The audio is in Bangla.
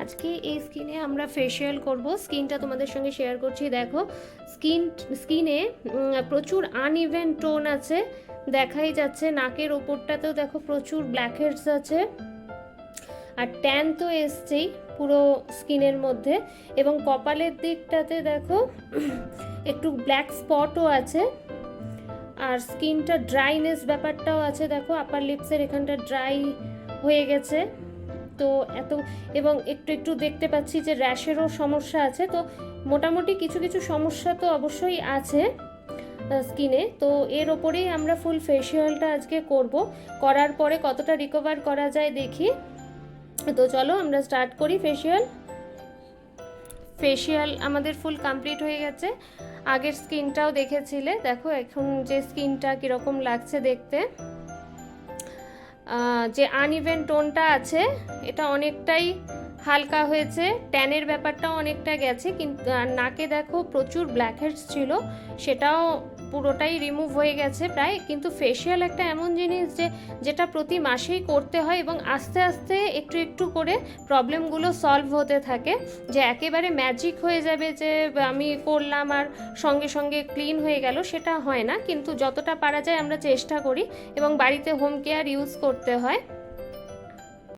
আজকে এই স্কিনে আমরা ফেশিয়াল করব। স্কিনটা তোমাদের সঙ্গে শেয়ার করছি। দেখো স্কিনে প্রচুর আনইভেন টোন আছে, দেখাই যাচ্ছে। নাকের ওপরটাতেও দেখো প্রচুর ব্ল্যাক হেডস আছে, আর ট্যান তো এসছেই পুরো স্কিনের মধ্যে, এবং কপালের দিকটাতে দেখো একটু ব্ল্যাক স্পটও আছে, আর স্কিনটা ড্রাইনেস ব্যাপারটাও আছে। দেখো আপার লিপসের এখানটা ড্রাই হয়ে গেছে তো এত, এবং একটু একটু দেখতে পাচ্ছি যে র্যাশেরও সমস্যা আছে। তো মোটামুটি কিছু কিছু সমস্যা তো অবশ্যই আছে স্কিনে। তো এর ওপরেই আমরা ফুল ফেশিয়ালটা আজকে করব। করার পরে কতটা রিকভার করা যায় দেখি। তো চলো আমরা স্টার্ট করি। ফেশিয়াল আমাদের ফুল কমপ্লিট হয়ে গেছে। আগের স্কিনটাও দেখেছিলে, দেখো এখন যে স্কিনটা কীরকম লাগছে দেখতে। যে আনইভেন টোনটা আছে এটা অনেকটাই হালকা হয়েছে, ট্যানের ব্যাপারটাও অনেকটা গেছে, কিন্তু নাকে দেখো প্রচুর ব্ল্যাক হেডস ছিল, সেটাও পুরোটাই রিমুভ হয়ে গেছে প্রায়। কিন্তু ফেশিয়াল একটা এমন জিনিস যেটা প্রতি মাসেই করতে হয়, এবং আস্তে আস্তে একটু একটু করে প্রবলেমগুলো সলভ হতে থাকে। যে একেবারে ম্যাজিক হয়ে যাবে যে আমি করলাম আর সঙ্গে সঙ্গে ক্লিন হয়ে গেল, সেটা হয় না। কিন্তু যতটা পারা যায় আমরা চেষ্টা করি, এবং বাড়িতে হোম কেয়ার ইউজ করতে হয়।